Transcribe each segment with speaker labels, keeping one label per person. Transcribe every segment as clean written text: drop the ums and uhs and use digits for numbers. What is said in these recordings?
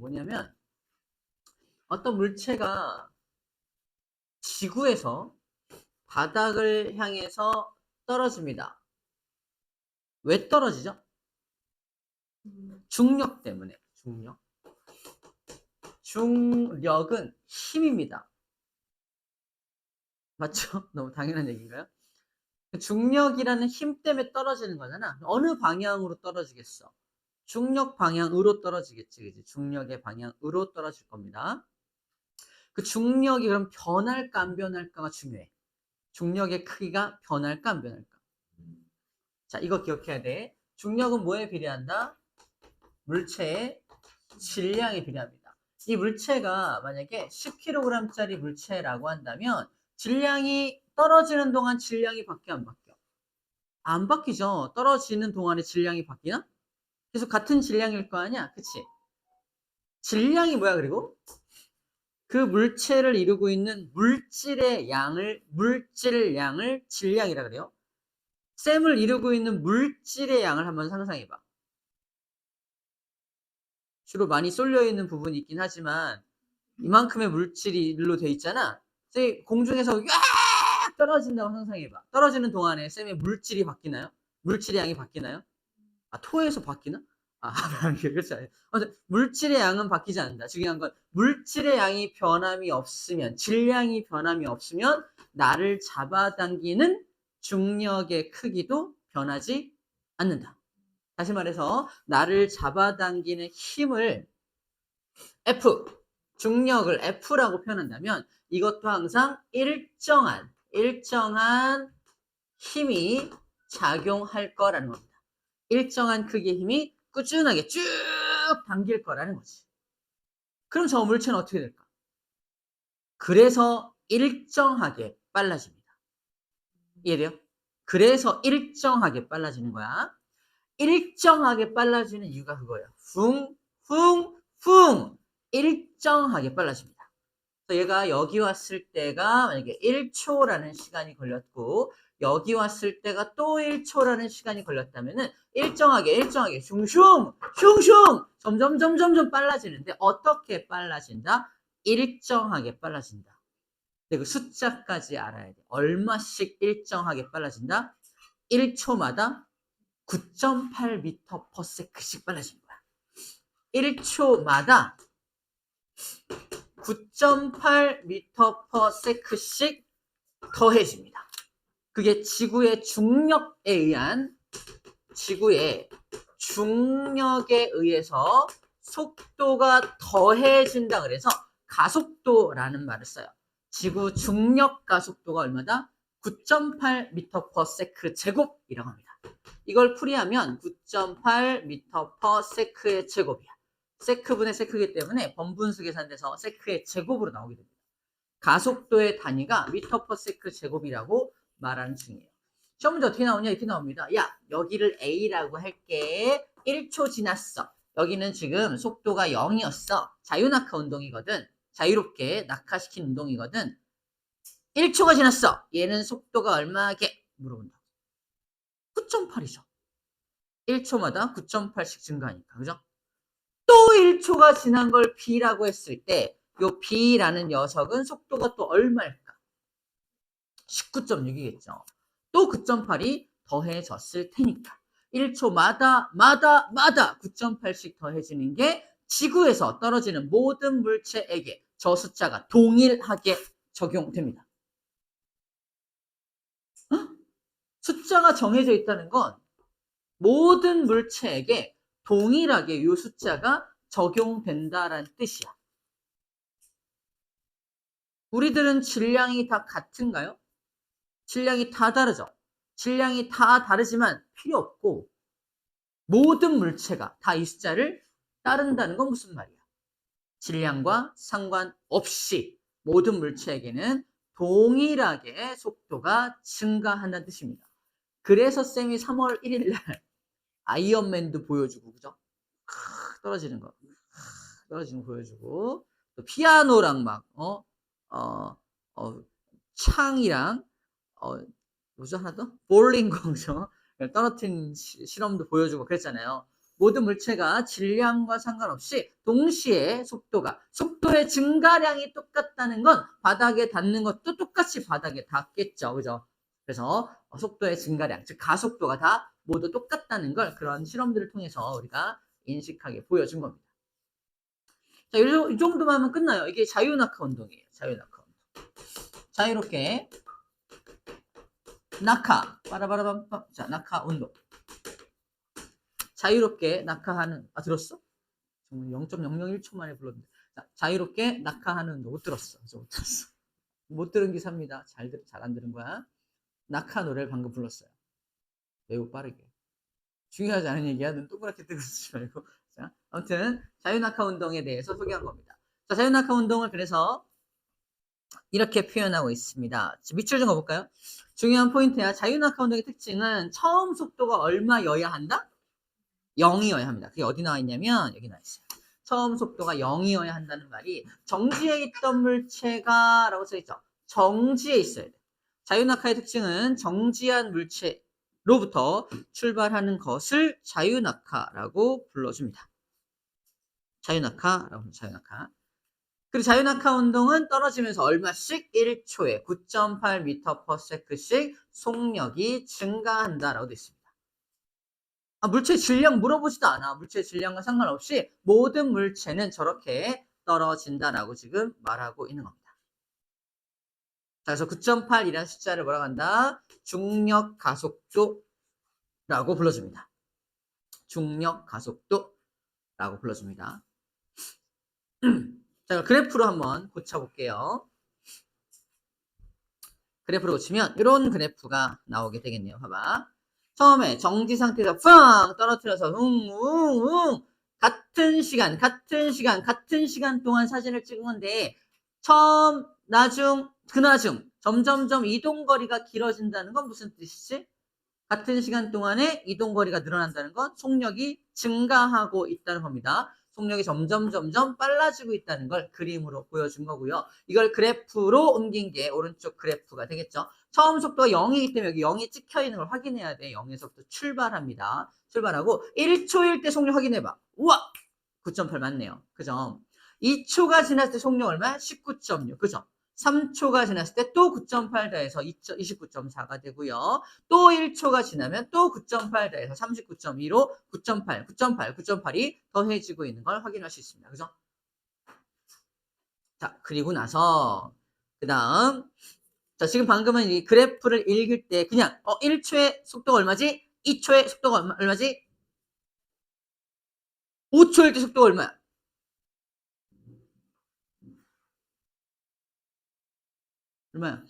Speaker 1: 뭐냐면 어떤 물체가 지구에서 바닥을 향해서 떨어집니다. 왜 떨어지죠? 중력 때문에. 중력. 중력은 힘입니다. 맞죠? 너무 당연한 얘기인가요? 중력이라는 힘 때문에 떨어지는 거잖아. 어느 방향으로 떨어지겠어? 중력 방향으로 떨어지겠지, 그지? 중력의 방향으로 떨어질 겁니다. 그 중력이 그럼 변할까 안 변할까가 중요해. 중력의 크기가 변할까 안 변할까? 자, 이거 기억해야 돼. 중력은 뭐에 비례한다? 물체의 질량에 비례합니다. 이 물체가 만약에 10kg짜리 물체라고 한다면 질량이 떨어지는 동안 질량이 바뀌어 안 바뀌어? 안 바뀌죠. 떨어지는 동안에 질량이 바뀌나? 계속 같은 질량일 거 아니야? 그치? 질량이 뭐야, 그리고? 그 물체를 이루고 있는 물질의 양을 질량이라 그래요. 쌤을 이루고 있는 물질의 양을 한번 상상해봐. 주로 많이 쏠려 있는 부분이 있긴 하지만 이만큼의 물질이 일로 돼 있잖아. 쌤이 공중에서 쫙 떨어진다고 상상해봐. 떨어지는 동안에 쌤의 물질이 바뀌나요? 물질의 양이 바뀌나요? 아, 토에서 바뀌나? 아, 그렇지 않아요. 물질의 양은 바뀌지 않는다. 중요한 건 물질의 양이 변함이 없으면, 질량이 변함이 없으면 나를 잡아당기는 중력의 크기도 변하지 않는다. 다시 말해서 나를 잡아당기는 힘을 F, 중력을 F라고 표현한다면 이것도 항상 일정한 힘이 작용할 거라는 겁니다. 일정한 크기의 힘이 꾸준하게 쭉 당길 거라는 거지. 그럼 저 물체는 어떻게 될까? 그래서 일정하게 빨라집니다. 이해돼요? 그래서 일정하게 빨라지는 거야. 일정하게 빨라지는 이유가 그거예요. 쿵 일정하게 빨라집니다. 얘가 여기 왔을 때가 만약에 1초라는 시간이 걸렸고 여기 왔을 때가 또 1초라는 시간이 걸렸다면은 일정하게 슝슝 점점 빨라지는데 어떻게 빨라진다? 일정하게 빨라진다. 근데 그 숫자까지 알아야 돼. 얼마씩 일정하게 빨라진다? 1초마다 9.8m/s씩 빨라진 거야. 1초마다 9.8m/s씩 더해집니다. 그게 지구의 중력에 의해서 속도가 더해진다 그래서 가속도라는 말을 써요. 지구 중력 가속도가 얼마다? 9.8m/s 제곱이라고 합니다. 이걸 풀이하면 9.8m/s의 제곱이야. 세크분의 세크이기 때문에 번분수 계산돼서 세크의 제곱으로 나오게 됩니다. 가속도의 단위가 미터/세크 제곱이라고 말하는 중이에요. 시험 문제 어떻게 나오냐? 이렇게 나옵니다. 야, 여기를 A라고 할게. 1초 지났어. 여기는 지금 속도가 0이었어. 자유낙하 운동이거든. 자유롭게 낙하시킨 운동이거든. 1초가 지났어. 얘는 속도가 얼마게? 물어본다. 9.8이죠. 1초마다 9.8씩 증가하니까. 그죠? 또 1초가 지난 걸 B라고 했을 때 요 B라는 녀석은 속도가 또 얼마일까? 19.6이겠죠. 또 9.8이 더해졌을 테니까 1초마다 9.8씩 더해지는 게 지구에서 떨어지는 모든 물체에게 저 숫자가 동일하게 적용됩니다. 숫자가 정해져 있다는 건 모든 물체에게 동일하게 이 숫자가 적용된다라는 뜻이야. 우리들은 질량이 다 같은가요? 질량이 다 다르죠. 질량이 다 다르지만 필요 없고 모든 물체가 다 이 숫자를 따른다는 건 무슨 말이야? 질량과 상관없이 모든 물체에게는 동일하게 속도가 증가한다는 뜻입니다. 그래서 쌤이 3월 1일 날 아이언맨도 보여주고, 그죠? 떨어지는 거. 떨어지는 거 보여주고, 또 피아노랑 막, 창이랑, 뭐죠? 하나 더? 볼링 공죠? 떨어뜨린 실험도 보여주고 그랬잖아요. 모든 물체가 질량과 상관없이 동시에 속도의 증가량이 똑같다는 건 바닥에 닿는 것도 똑같이 바닥에 닿겠죠. 그죠? 그래서 속도의 증가량, 즉 가속도가 다 모두 똑같다는 걸 그런 실험들을 통해서 우리가 인식하게 보여준 겁니다. 자, 이 정도만 하면 끝나요. 이게 자유낙하 운동이에요. 자유낙하 운동. 자유롭게 낙하, 빠라바라밤, 자, 낙하 운동. 자유롭게 낙하하는, 들었어? 정말 0.001초 만에 불렀는데. 자, 자유롭게 낙하하는 운동. 못 들었어. 못 들었어. 못 들은 기사입니다. 잘 안 들은 거야. 낙하 노래를 방금 불렀어요. 매우 빠르게. 중요하지 않은 얘기야. 눈 동그랗게 뜨고 있지 말고. 자, 아무튼 자유낙하 운동에 대해서 소개한 겁니다. 자, 자유낙하 운동을 그래서 이렇게 표현하고 있습니다. 밑줄 좀 가볼까요? 중요한 포인트야. 자유낙하 운동의 특징은 처음 속도가 얼마여야 한다? 0이어야 합니다. 그게 어디 나와 있냐면 여기 나와 있어요. 처음 속도가 0이어야 한다는 말이 정지해 있던 물체가 라고 써있죠. 정지해 있어야 돼. 자유낙하의 특징은 정지한 물체로부터 출발하는 것을 자유낙하라고 불러줍니다. 자유낙하. 그리고 자유낙하 운동은 떨어지면서 얼마씩? 1초에 9.8m/s씩 속력이 증가한다라고 되어 있습니다. 물체 질량 물어보지도 않아. 물체 질량과 상관없이 모든 물체는 저렇게 떨어진다라고 지금 말하고 있는 겁니다. 자, 그래서 9.8이라는 숫자를 뭐라고 한다? 중력 가속도라고 불러줍니다. 중력 가속도라고 불러줍니다. 자, 그래프로 한번 고쳐볼게요. 그래프로 고치면 이런 그래프가 나오게 되겠네요. 봐봐. 처음에 정지 상태에서 팡 떨어뜨려서 같은 시간 동안 사진을 찍은 건데 처음, 나중, 그나중 점점점 이동거리가 길어진다는 건 무슨 뜻이지? 같은 시간 동안에 이동거리가 늘어난다는 건 속력이 증가하고 있다는 겁니다. 속력이 점점 빨라지고 있다는 걸 그림으로 보여준 거고요. 이걸 그래프로 옮긴 게 오른쪽 그래프가 되겠죠. 처음 속도가 0이기 때문에 여기 0이 찍혀 있는 걸 확인해야 돼. 0에서부터 출발합니다. 출발하고 1초일 때 속력 확인해봐. 우와! 9.8 맞네요. 그죠? 2초가 지났을 때 속력 얼마야? 19.6. 그죠? 3초가 지났을 때 또 9.8 더해서 29.4가 되고요. 또 1초가 지나면 또 9.8 더해서 39.2로 9.8이 더해지고 있는 걸 확인할 수 있습니다. 그죠? 자, 그리고 나서 그 다음 자, 지금 방금은 이 그래프를 읽을 때 그냥 1초의 속도가 얼마지? 2초의 속도가 얼마지? 5초일 때 속도가 얼마야? 얼마야?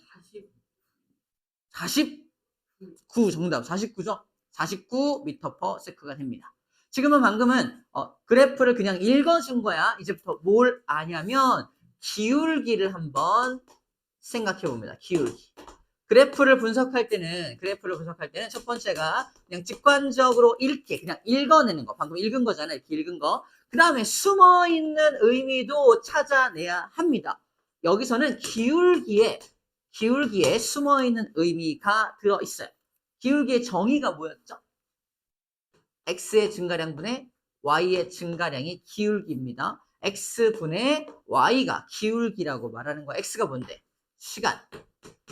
Speaker 1: 49 정답. 49죠? 49m/s가 됩니다. 지금은 방금은 그래프를 그냥 읽어준 거야. 이제부터 뭘 아냐면 기울기를 한번 생각해 봅니다. 기울기. 그래프를 분석할 때는 첫 번째가 그냥 직관적으로 읽기, 그냥 읽어내는 거. 방금 읽은 거잖아요. 이렇게 읽은 거. 그 다음에 숨어있는 의미도 찾아내야 합니다. 여기서는 기울기에 숨어있는 의미가 들어있어요. 기울기의 정의가 뭐였죠? x의 증가량분의 y의 증가량이 기울기입니다. x분의 y가 기울기라고 말하는 거야. x가 뭔데? 시간.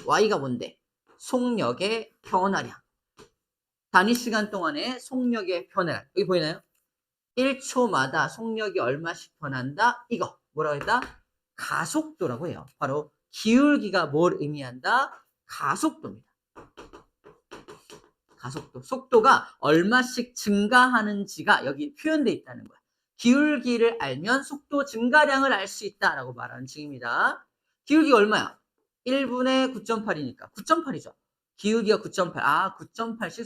Speaker 1: y가 뭔데? 속력의 변화량. 단위 시간 동안의 속력의 변화량. 여기 보이나요? 1초마다 속력이 얼마씩 변한다? 이거 뭐라고 했다? 가속도라고 해요. 바로 기울기가 뭘 의미한다? 가속도입니다. 가속도. 속도가 얼마씩 증가하는지가 여기 표현되어 있다는 거야. 기울기를 알면 속도 증가량을 알 수 있다라고 말하는 징입니다. 기울기가 얼마야? 1분의 9.8이니까 9.8이죠. 기울기가 9.8. 9.8씩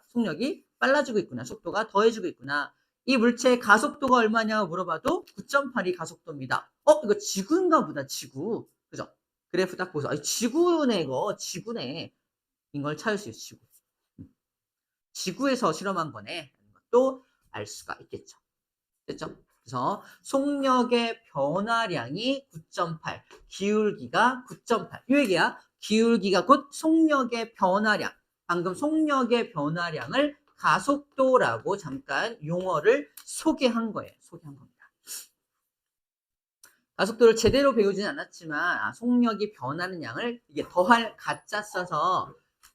Speaker 1: 속력이 빨라지고 있구나. 속도가 더해지고 있구나. 이 물체의 가속도가 얼마냐고 물어봐도 9.8이 가속도입니다. 이거 지구인가 보다. 지구. 그죠? 그래프 딱 보서 지구네 이거. 지구네. 이걸 찾을 수 있어. 지구. 지구에서 실험한 거네. 또 알 수가 있겠죠. 됐죠? 그래서 속력의 변화량이 9.8, 기울기가 9.8. 이 얘기야. 기울기가 곧 속력의 변화량. 방금 속력의 변화량을 가속도라고 잠깐 용어를 소개한 거예요. 소개한 겁니다. 가속도를 제대로 배우진 않았지만 속력이 변하는 양을 이게 더할 가짜 써서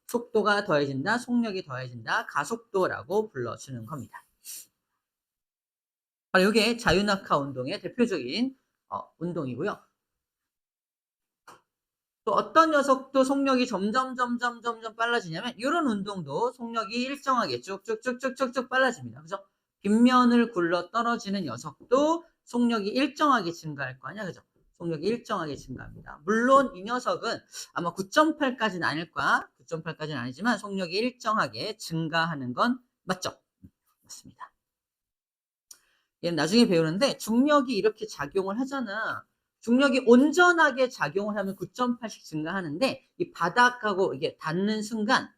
Speaker 1: 속도가 더해진다, 속력이 더해진다, 가속도라고 불러주는 겁니다. 바로 이게 자유낙하 운동의 대표적인 운동이고요. 또 어떤 녀석도 속력이 점점 빨라지냐면 이런 운동도 속력이 일정하게 쭉쭉쭉쭉쭉 빨라집니다. 그죠? 빗면을 굴러 떨어지는 녀석도 속력이 일정하게 증가할 거 아니야. 그죠? 속력이 일정하게 증가합니다. 물론 이 녀석은 아마 9.8까지는 아닐 거야. 9.8까지는 아니지만 속력이 일정하게 증가하는 건 맞죠? 맞습니다. 얘는 나중에 배우는데 중력이 이렇게 작용을 하잖아. 중력이 온전하게 작용을 하면 9.8씩 증가하는데 이 바닥하고 이게 닿는 순간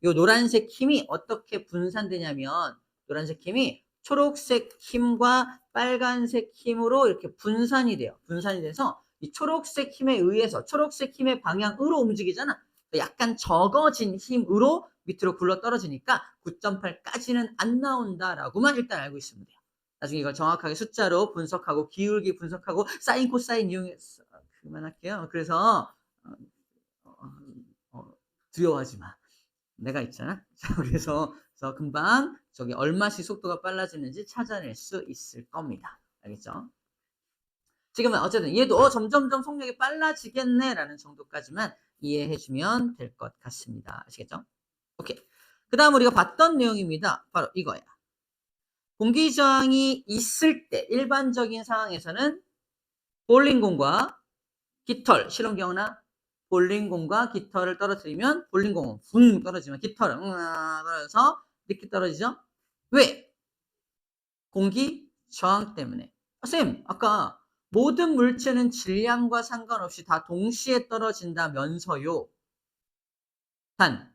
Speaker 1: 이 노란색 힘이 어떻게 분산되냐면 노란색 힘이 초록색 힘과 빨간색 힘으로 이렇게 분산이 돼요. 분산이 돼서 이 초록색 힘에 의해서 초록색 힘의 방향으로 움직이잖아. 약간 적어진 힘으로 밑으로 굴러 떨어지니까 9.8까지는 안 나온다라고만 일단 알고 있으면 돼요. 나중에 이걸 정확하게 숫자로 분석하고 기울기 분석하고 사인 코사인 이용해서 그만할게요. 그래서 두려워하지 마. 내가 있잖아. 그래서 금방 저기 얼마씩 속도가 빨라지는지 찾아낼 수 있을 겁니다. 알겠죠? 지금은 어쨌든 얘도 점점점 속력이 빨라지겠네라는 정도까지만 이해해주면 될 것 같습니다. 아시겠죠? 오케이. 그 다음 우리가 봤던 내용입니다. 바로 이거야. 공기저항이 있을 때 일반적인 상황에서는 볼링공과 깃털, 실험 기억나? 볼링공과 깃털을 떨어뜨리면 볼링공은 붕 떨어지면 깃털은 떨어져서 이렇게 떨어지죠? 왜? 공기 저항 때문에. 쌤, 아까 모든 물체는 질량과 상관없이 다 동시에 떨어진다면서요. 단,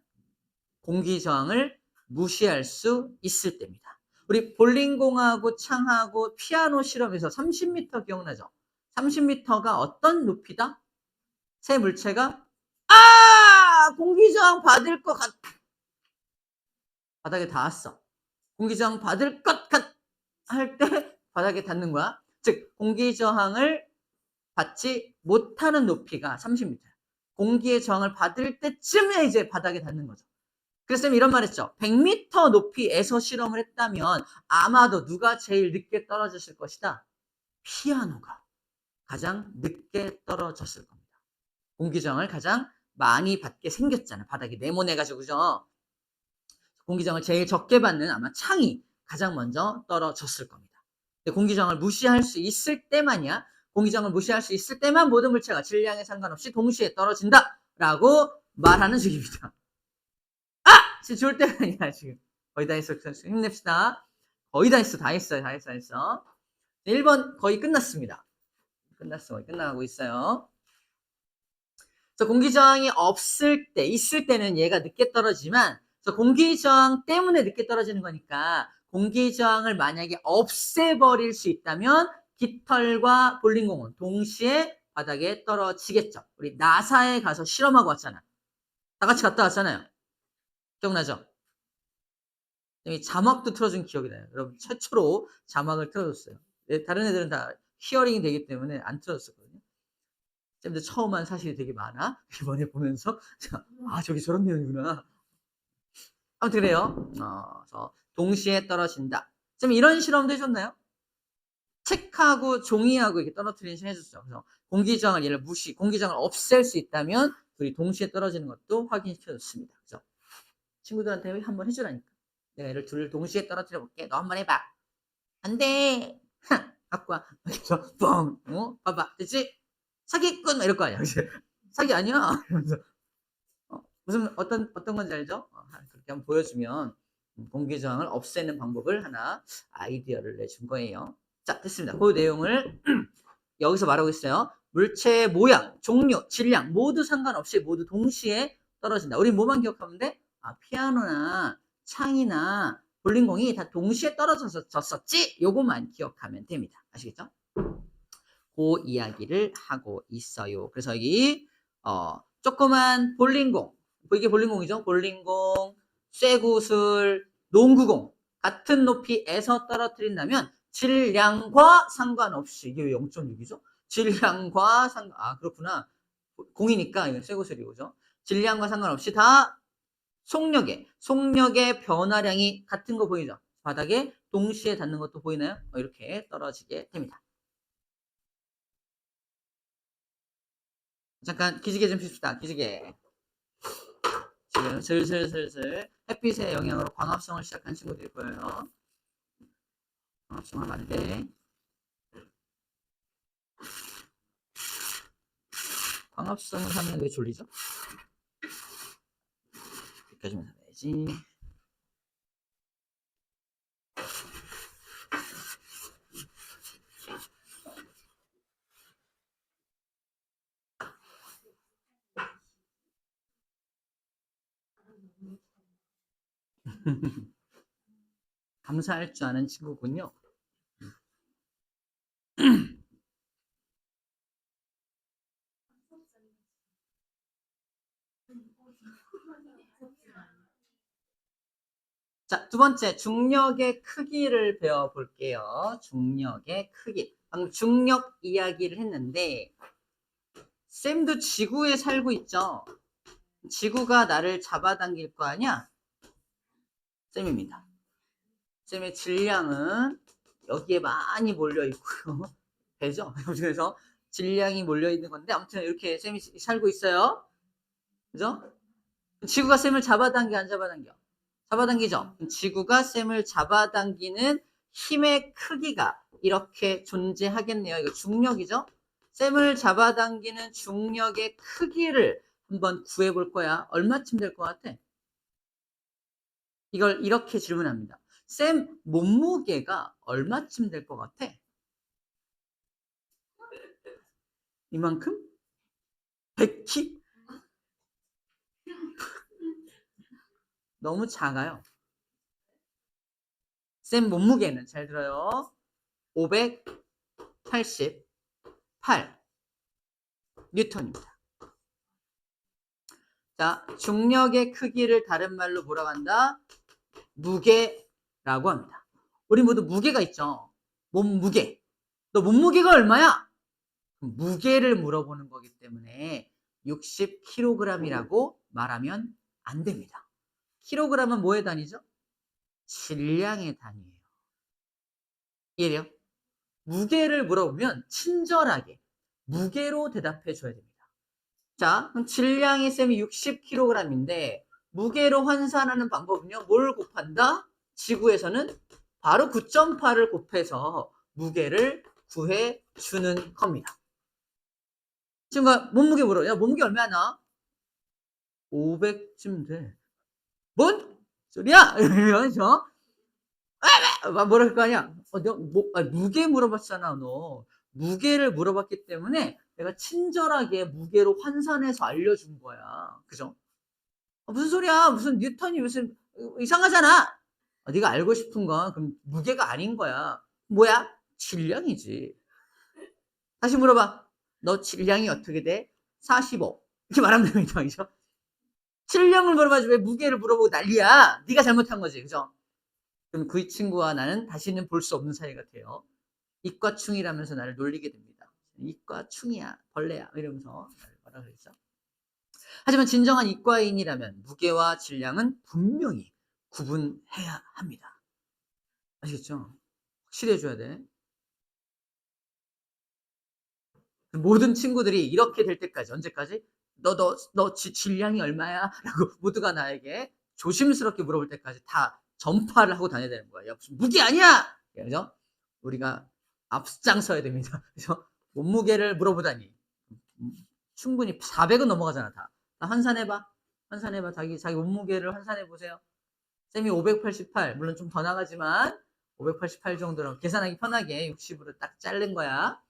Speaker 1: 공기 저항을 무시할 수 있을 때입니다. 우리 볼링공하고 창하고 피아노 실험에서 30m 기억나죠? 30m가 어떤 높이다? 새 물체가 공기저항 받을 것 같. 바닥에 닿았어. 공기저항 받을 것 같. 할 때 바닥에 닿는 거야. 즉 공기저항을 받지 못하는 높이가 30m. 공기의 저항을 받을 때쯤에 이제 바닥에 닿는 거죠. 그래서 이런 말 했죠. 100m 높이에서 실험을 했다면 아마도 누가 제일 늦게 떨어졌을 것이다. 피아노가 가장 늦게 떨어졌을 겁니다. 공기저항을 가장 많이 받게 생겼잖아요. 바닥에 네모내가지고 그죠? 공기저항을 제일 적게 받는 아마 창이 가장 먼저 떨어졌을 겁니다. 근데 공기저항을 무시할 수 있을 때만이야. 공기저항을 무시할 수 있을 때만 모든 물체가 질량에 상관없이 동시에 떨어진다라고 말하는 중입니다. 지금 좋을 때가 아니야, 지금. 거의 다 했어. 힘냅시다. 거의 다 했어. 다 했어요. 다 했어. 1번 거의 끝났습니다. 끝났어. 거의 끝나가고 있어요. 공기저항이 없을 때, 있을 때는 얘가 늦게 떨어지지만, 공기저항 때문에 늦게 떨어지는 거니까, 공기저항을 만약에 없애버릴 수 있다면, 깃털과 볼링공은 동시에 바닥에 떨어지겠죠. 우리 나사에 가서 실험하고 왔잖아. 다 같이 갔다 왔잖아요. 기억나죠? 자막도 틀어준 기억이 나요. 여러분 최초로 자막을 틀어줬어요. 다른 애들은 다 히어링이 되기 때문에 안 틀어줬었거든요. 쌤들 처음 한 사실이 되게 많아. 이번에 보면서 저기 저런 내용이구나. 아무튼 그래요. 그래서 동시에 떨어진다. 쌤 이런 실험도 해줬나요? 책하고 종이하고 이렇게 떨어뜨리는 실험 해줬어요. 그래서 공기저항을 얘를 공기저항을 없앨 수 있다면 둘이 동시에 떨어지는 것도 확인시켜줬습니다. 그래서 친구들한테 한번 해주라니까. 내가 얘를 둘을 동시에 떨어뜨려 볼게. 너 한번 해봐. 안 돼. 갖고 와. 그래서 뻥. 봐봐. 됐지? 사기꾼 이럴 거 아니야. 사기 아니야. 이러면서 무슨 어떤 건지 알죠? 그렇게 한번 보여주면 공기저항을 없애는 방법을 하나 아이디어를 내준 거예요. 자, 됐습니다. 그 내용을 여기서 말하고 있어요. 물체의 모양, 종류, 질량 모두 상관없이 모두 동시에 떨어진다. 우리 뭐만 기억하면 돼? 피아노나 창이나 볼링공이 다 동시에 떨어졌었지? 요것만 기억하면 됩니다. 아시겠죠? 그 이야기를 하고 있어요. 그래서 여기 조그만 볼링공, 이게 볼링공이죠? 볼링공, 쇠구슬, 농구공 같은 높이에서 떨어뜨린다면 질량과 상관없이 이게 왜 0.6이죠? 질량과 그렇구나. 공이니까 이건 쇠구슬이죠. 질량과 상관없이 다 속력의 변화량이 같은 거 보이죠? 바닥에 동시에 닿는 것도 보이나요? 이렇게 떨어지게 됩니다. 잠깐 기지개 좀 핍시다. 기지개. 지금 슬슬 햇빛의 영향으로 광합성을 시작한 친구들이 보여요. 광합성을 하면 안 돼. 광합성을 하면 왜 졸리죠? 여기까지만 해야지. 감사할 줄 아는 친구군요. 자, 두 번째, 중력의 크기를 배워볼게요. 중력의 크기. 방금 중력 이야기를 했는데, 쌤도 지구에 살고 있죠? 지구가 나를 잡아당길 거 아니야? 쌤입니다. 쌤의 질량은 여기에 많이 몰려있고요. 되죠? 그래서 질량이 몰려있는 건데, 아무튼 이렇게 쌤이 살고 있어요. 그죠? 지구가 쌤을 잡아당겨, 안 잡아당겨? 잡아당기죠? 지구가 쌤을 잡아당기는 힘의 크기가 이렇게 존재하겠네요. 이거 중력이죠? 쌤을 잡아당기는 중력의 크기를 한번 구해볼 거야. 얼마쯤 될 것 같아? 이걸 이렇게 질문합니다. 쌤 몸무게가 얼마쯤 될 것 같아? 이만큼? 100kg? 너무 작아요. 쌤 몸무게는 잘 들어요. 588 뉴턴입니다. 자, 중력의 크기를 다른 말로 뭐라고 한다? 무게라고 합니다. 우리 모두 무게가 있죠. 몸무게. 너 몸무게가 얼마야? 무게를 물어보는 거기 때문에 60kg이라고 말하면 안 됩니다. 킬로그램은 뭐의 단위죠? 질량의 단위예요. 이해돼요? 무게를 물어보면 친절하게 무게로 대답해 줘야 됩니다. 자, 그럼 질량이 쌤이 60kg인데 무게로 환산하는 방법은요. 뭘 곱한다? 지구에서는 바로 9.8을 곱해서 무게를 구해 주는 겁니다. 친구가 몸무게 물어. 야, 몸무게 얼마나? 500쯤 돼. 뭔 소리야? 이러면서 뭐라 할 거 아니야? 무게 물어봤잖아, 너. 무게를 물어봤기 때문에 내가 친절하게 무게로 환산해서 알려준 거야. 그죠? 무슨 소리야? 무슨 뉴턴이 무슨 이상하잖아. 네가 알고 싶은 건 그럼 무게가 아닌 거야. 뭐야? 질량이지. 다시 물어봐. 너 질량이 어떻게 돼? 45. 이렇게 말하면 됩니다. 그죠? 질량을 물어봐야지 왜 무게를 물어보고 난리야. 네가 잘못한 거지. 그죠? 그럼 그 친구와 나는 다시는 볼 수 없는 사이가 돼요. 이과충이라면서 나를 놀리게 됩니다. 이과충이야, 벌레야 이러면서 뭐라 그랬죠? 하지만 진정한 이과인이라면 무게와 질량은 분명히 구분해야 합니다. 아시겠죠? 확실히 해줘야 돼. 모든 친구들이 이렇게 될 때까지 언제까지? 너 질량이 얼마야? 라고 모두가 나에게 조심스럽게 물어볼 때까지 다 전파를 하고 다녀야 되는 거예요. 무슨 무게 아니야! 그래서 우리가 앞장서야 됩니다. 그래서 몸무게를 물어보다니 충분히 400은 넘어가잖아 다. 환산해봐. 환산해봐. 자기 몸무게를 환산해보세요. 쌤이 588 물론 좀 더 나가지만 588 정도로 계산하기 편하게 60으로 딱 자른 거야.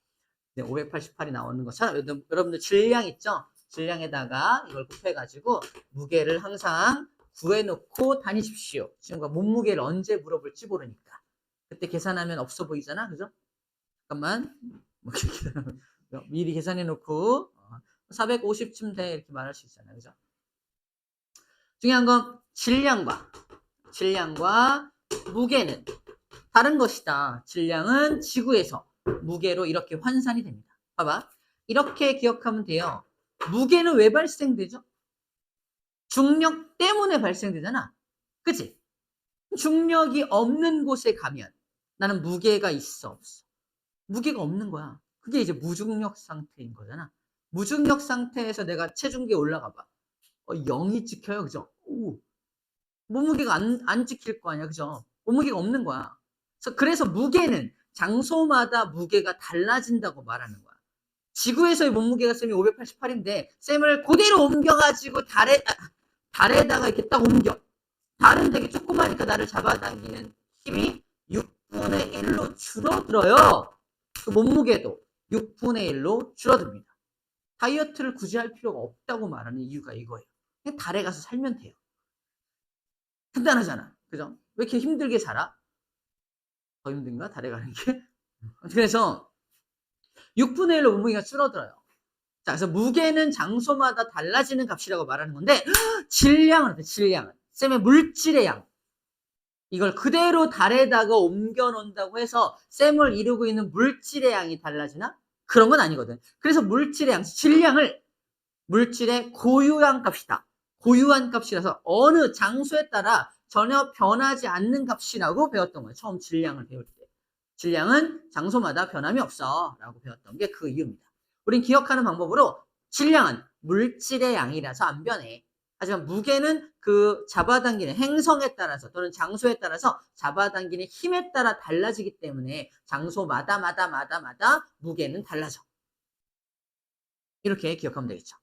Speaker 1: 588이 나오는 것처럼 여러분들 질량 있죠? 질량에다가 이걸 곱해가지고 무게를 항상 구해놓고 다니십시오. 친구가 몸무게를 언제 물어볼지 모르니까. 그때 계산하면 없어 보이잖아. 그죠? 잠깐만. 미리 계산해놓고 450쯤 돼 이렇게 말할 수 있잖아요. 그죠? 중요한 건 질량과 무게는 다른 것이다. 질량은 지구에서 무게로 이렇게 환산이 됩니다. 봐봐. 이렇게 기억하면 돼요. 무게는 왜 발생되죠? 중력 때문에 발생되잖아. 그치? 중력이 없는 곳에 가면 나는 무게가 있어, 없어? 무게가 없는 거야. 그게 이제 무중력 상태인 거잖아. 무중력 상태에서 내가 체중계 올라가 봐. 0이 찍혀요. 그죠? 오. 몸무게가 안 찍힐 거 아니야. 그죠? 몸무게가 없는 거야. 그래서 무게는 장소마다 무게가 달라진다고 말하는 거야. 지구에서의 몸무게가 쌤이 588인데 쌤을 그대로 옮겨가지고 달에다가 이렇게 딱 옮겨. 달은 되게 조그마니까 나를 잡아당기는 힘이 6분의 1로 줄어들어요. 그 몸무게도 6분의 1로 줄어듭니다. 다이어트를 굳이 할 필요가 없다고 말하는 이유가 이거예요. 그냥 달에 가서 살면 돼요. 간단하잖아. 그죠? 왜 이렇게 힘들게 살아? 더 힘든가? 달에 가는 게? 그래서 6분의 1로 몸무게가 줄어들어요. 자, 그래서 무게는 장소마다 달라지는 값이라고 말하는 건데 질량은 쌤의 물질의 양. 이걸 그대로 달에다가 옮겨 놓는다고 해서 쌤을 이루고 있는 물질의 양이 달라지나? 그런 건 아니거든. 그래서 물질의 양, 질량을 물질의 고유한 값이다. 고유한 값이라서 어느 장소에 따라 전혀 변하지 않는 값이라고 배웠던 거예요. 처음 질량을 배울 때. 질량은 장소마다 변함이 없어 라고 배웠던 게 그 이유입니다. 우린 기억하는 방법으로 질량은 물질의 양이라서 안 변해. 하지만 무게는 그 잡아당기는 행성에 따라서 또는 장소에 따라서 잡아당기는 힘에 따라 달라지기 때문에 장소마다 무게는 달라져. 이렇게 기억하면 되겠죠.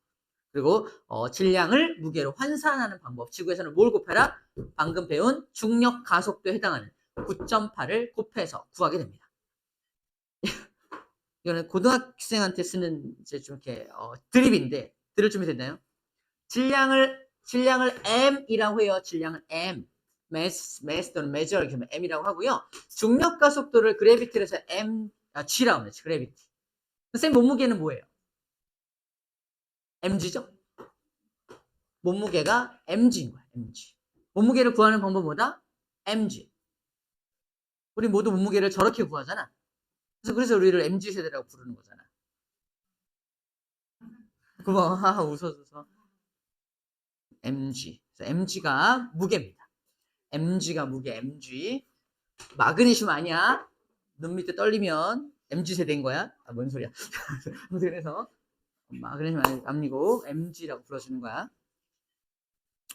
Speaker 1: 그리고 질량을 무게로 환산하는 방법. 지구에서는 뭘 곱해라? 방금 배운 중력 가속도에 해당하는 9.8을 곱해서 구하게 됩니다. 이거는 고등학생한테 쓰는 이제 좀 이렇게 드립인데 들을 준비 됐나요? 질량을 M이라고 해요. 질량은 M. mass 또는 measure 이렇게 하면 M이라고 하고요. 중력 가속도를 그래비티를 해서 G라고 하죠. 그래비티. 선생님 몸무게는 뭐예요? mg죠? 몸무게가 mg인 거야. mg. 몸무게를 구하는 방법 뭐다? mg. 우리 모두 몸무게를 저렇게 구하잖아. 그래서 우리를 mg 세대라고 부르는 거잖아. 고마워. 하하 웃어줘서. mg. mg가 무게입니다. mg가 무게, mg. 마그네슘 아니야. 눈 밑에 떨리면 mg 세대인 거야. 아, 뭔 소리야. 그래서 마그네슘 아니고 mg라고 불러주는 거야.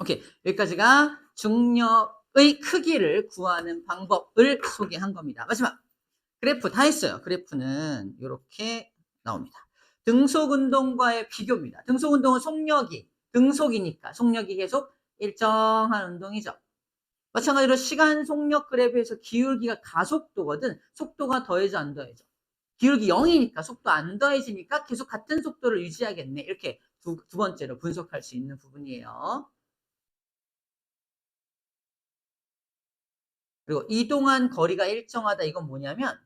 Speaker 1: 오케이. 여기까지가 중력의 크기를 구하는 방법을 소개한 겁니다. 마지막. 그래프 다 했어요. 그래프는 이렇게 나옵니다. 등속운동과의 비교입니다. 등속운동은 등속이니까 속력이 계속 일정한 운동이죠. 마찬가지로 시간 속력 그래프에서 기울기가 가속도거든. 속도가 더해져 안 더해져. 기울기 0이니까 속도 안 더해지니까 계속 같은 속도를 유지하겠네. 이렇게 두 번째로 분석할 수 있는 부분이에요. 그리고 이동한 거리가 일정하다. 이건 뭐냐면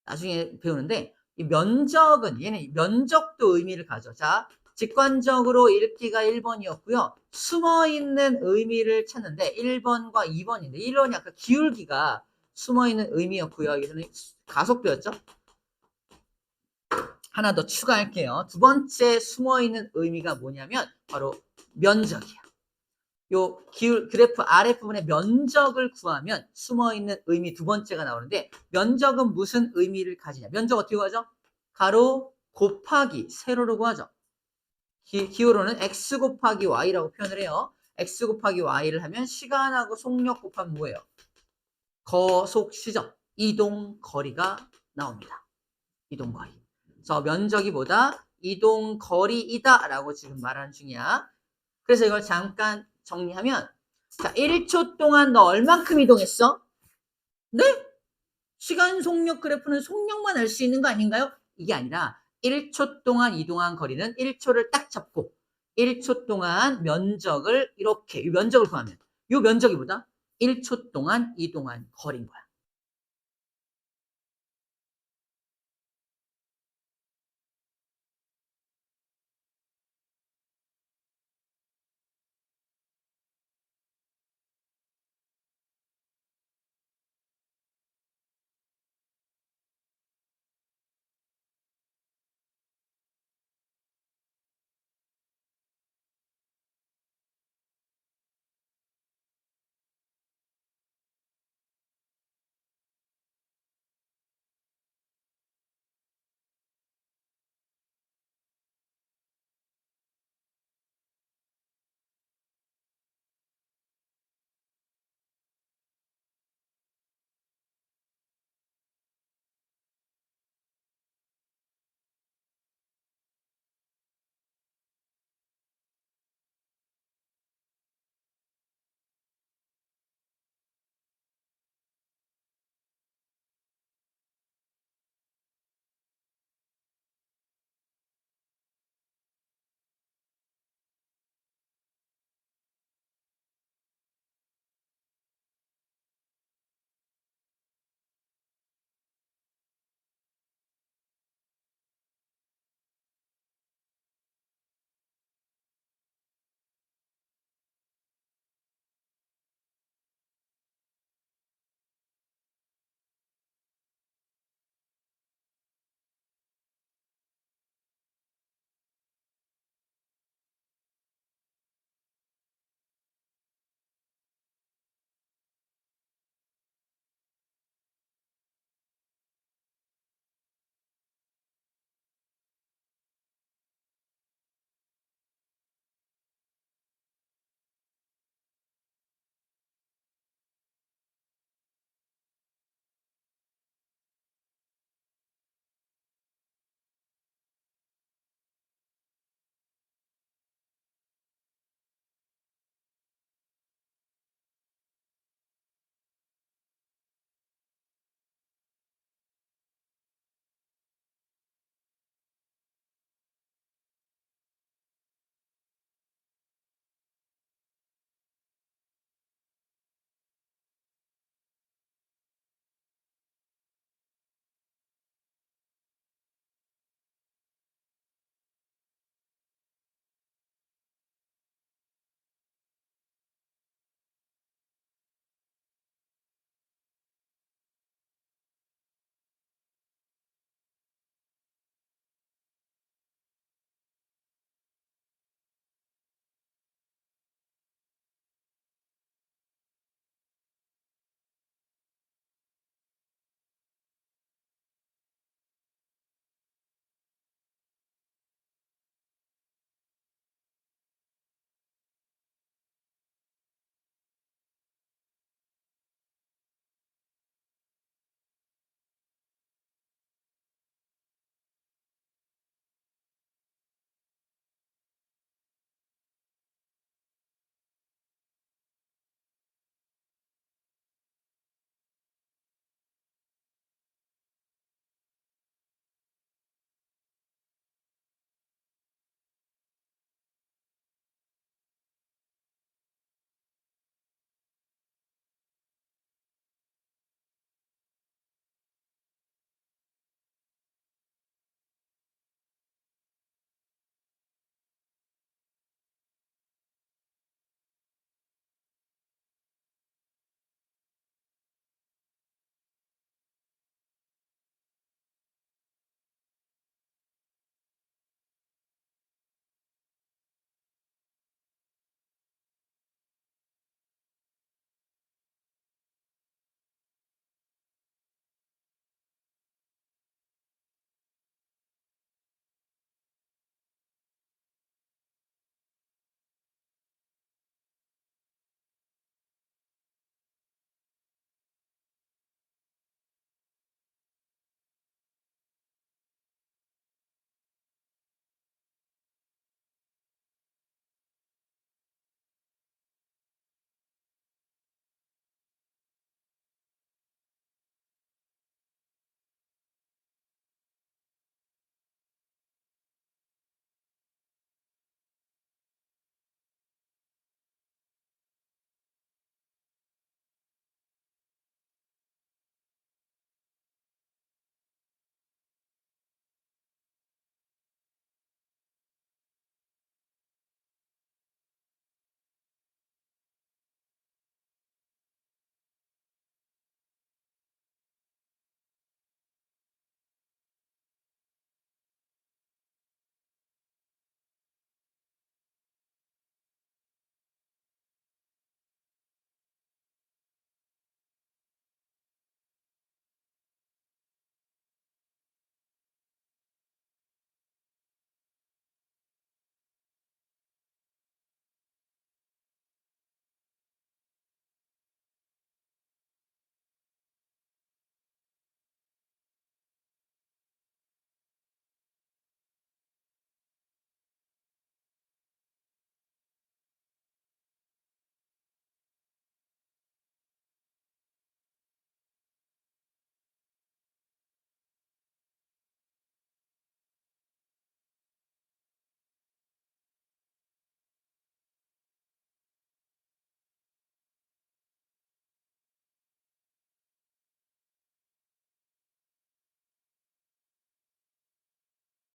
Speaker 1: 나중에 배우는데 이 면적은 얘는 면적도 의미를 가져. 자, 직관적으로 읽기가 1번이었고요. 숨어있는 의미를 찾는데 1번과 2번인데 1번이 아까 기울기가 숨어있는 의미였고요. 여기서는 가속도였죠. 하나 더 추가할게요. 두 번째 숨어있는 의미가 뭐냐면 바로 면적이야. 요 그래프 아래 부분에 면적을 구하면 숨어있는 의미 두 번째가 나오는데 면적은 무슨 의미를 가지냐. 면적 어떻게 구하죠? 가로 곱하기 세로로 구하죠. 기호로는 x 곱하기 y라고 표현을 해요. x 곱하기 y를 하면 시간하고 속력 곱하면 뭐예요? 거속시죠. 이동거리가 나옵니다. 이동거리. 그래서 면적이 보다 이동거리이다 라고 지금 말하는 중이야. 그래서 이걸 잠깐 정리하면 자 1초 동안 너 얼만큼 이동했어? 네? 시간 속력 그래프는 속력만 알 수 있는 거 아닌가요? 이게 아니라 1초 동안 이동한 거리는 1초를 딱 잡고 1초 동안 면적을 이렇게 이 면적을 구하면 이 면적이 보다 1초 동안 이동한 거리인 거야.